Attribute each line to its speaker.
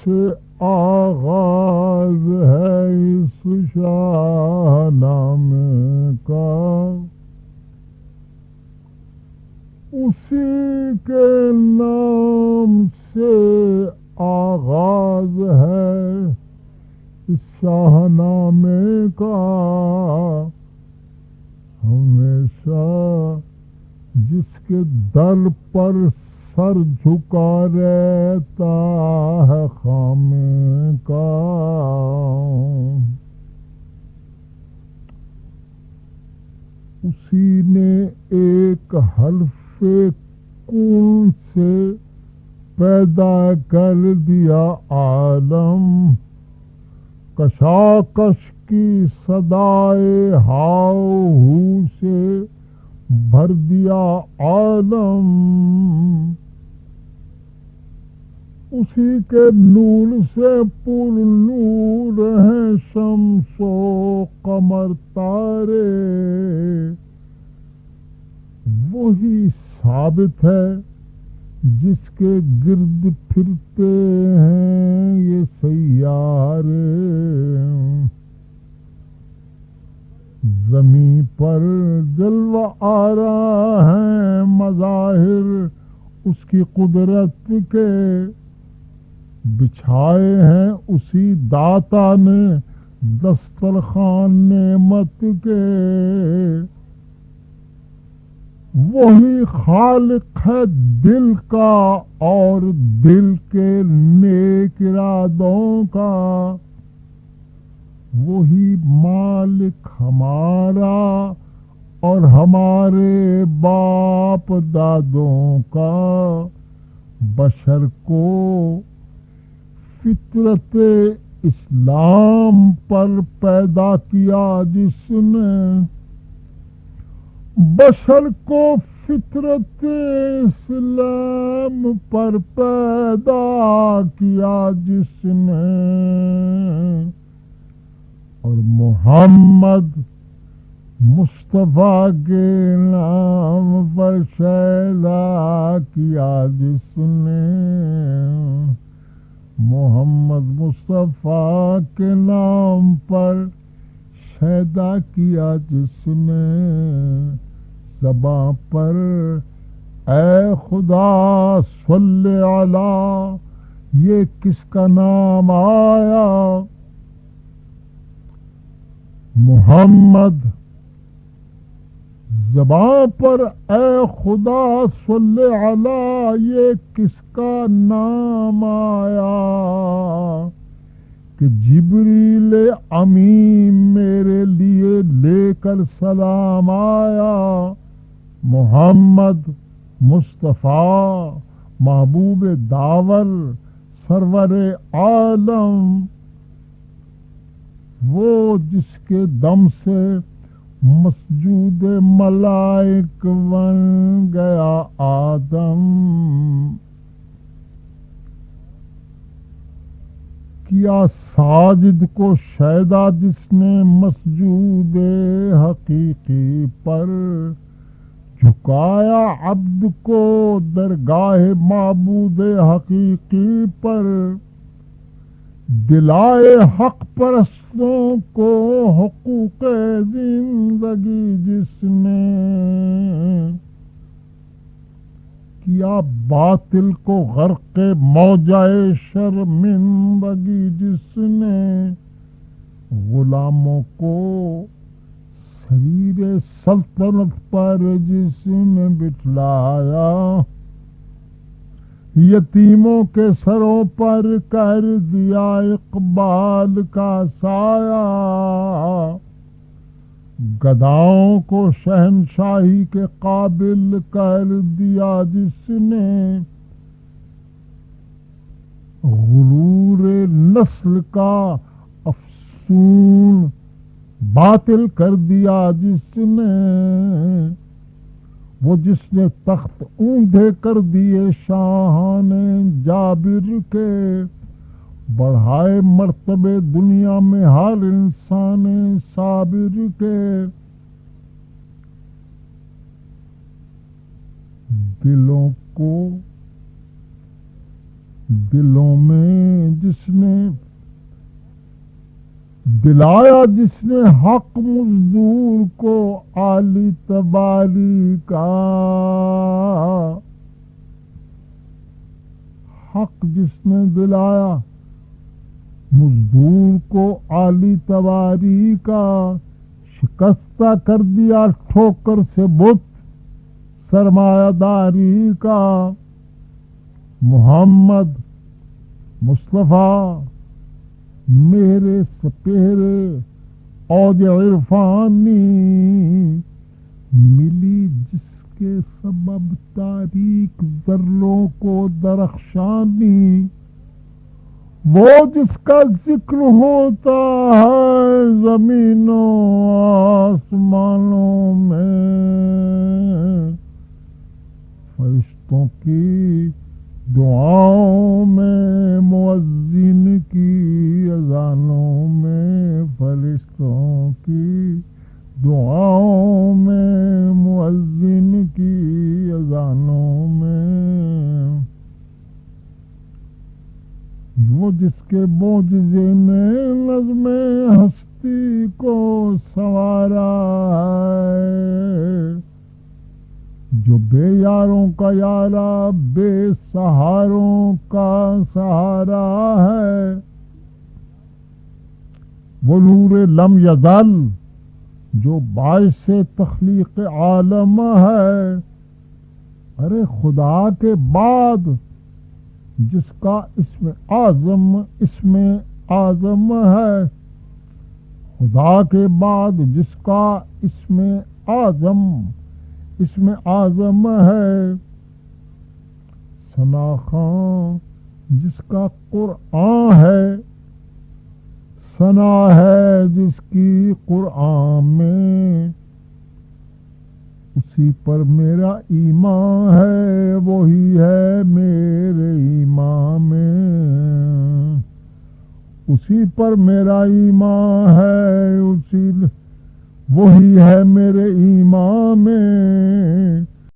Speaker 1: سے آغاز ہے اس شاہ نامے کا، اسی کے نام سے آغاز ہے اس شاہ نامے کا، ہمیشہ جس کے در پر سر جھکا رہتا ہے خامے کا، اسی نے ایک حرف کون سے پیدا کر دیا عالم، کشاکش کی صدائے ہاؤ ہو سے بھر دیا عالم، اسی کے نور سے پر نور ہیں شمس و قمر تارے، وہی ثابت ہے جس کے گرد پھرتے ہیں یہ سیارے، زمین پر جلوہ آرا ہیں مظاہر اس کی قدرت کے، بچھائے ہیں اسی داتا نے دسترخوان نعمت کے، وہی خالق ہے دل کا اور دل کے نیک ارادوں کا، وہی مالک ہمارا اور ہمارے باپ دادوں کا، بشر کو فطرت اسلام پر پیدا کیا جس نے، بشر کو فطرت اسلام پر پیدا کیا جس نے، اور محمد مصطفیٰ کے نام پر شیدا کیا جس نے، محمد مصطفیٰ کے نام پر شیدا کیا جس نے، زباں پر اے خدا صلی علی یہ کس کا نام آیا، محمد زباں پر اے خدا صلی علی یہ کس کا نام آیا، کہ جبریل امین میرے لیے لے کر سلام آیا، محمد مصطفیٰ محبوب داور سرور عالم، وہ جس کے دم سے مسجود ملائک بن گیا آدم، کیا ساجد کو شیدا جس نے مسجود حقیقی پر، جھکایا عبد کو درگاہ معبود حقیقی پر، دلائے حق پرستوں کو حقوق زندگی جس نے، کیا باطل کو غرق موجائے شرمندگی جس نے، غلاموں کو سریر سلطنت پر جس نے بٹھلایا، یتیموں کے سروں پر کر دیا اقبال کا سایہ، گداؤں کو شہنشاہی کے قابل کر دیا جس نے، غرور نسل کا افسون باطل کر دیا جس نے، وہ جس نے تخت اونڈے کر دیے شاہان جابر کے، بڑھائے مرتبے دنیا میں ہر انسان صابر کے، دلوں کو دلوں میں جس نے دلایا، جس نے حق مزدور کو عالی تباری کا، حق جس نے دلایا مزدور کو عالی تباری کا، شکستہ کر دیا ٹھوکر سے بت سرمایہ داری کا، محمد مصطفیٰ میرے سپہرے عود عرفانی، ملی جس کے سبب تاریک ذروں کو درخشانی، وہ جس کا ذکر ہوتا ہے زمین و آسمانوں میں، فرشتوں کی دعاؤں میں، مؤذن کی اذانوں میں، فرشتوں کی دعاؤں میں، مؤذن کی اذانوں میں، وہ جس کے معجزے نے نظم ہستی کو سنوارا ہے، جو بے یاروں کا یارا، بے سہاروں کا سہارا ہے، وہ نور لم یزل جو باعث تخلیق عالم ہے، ارے خدا کے بعد جس کا اسم اعظم ہے، خدا کے بعد جس کا اسم اعظم ہے، ثنا خاں جس کا قرآن ہے، ثنا ہے جس کی قرآن میں، اسی پر میرا ایمان ہے، وہی ہے میرے ایمان میں، اسی پر میرا ایمان ہے، وہی ہے میرے ایمان میں،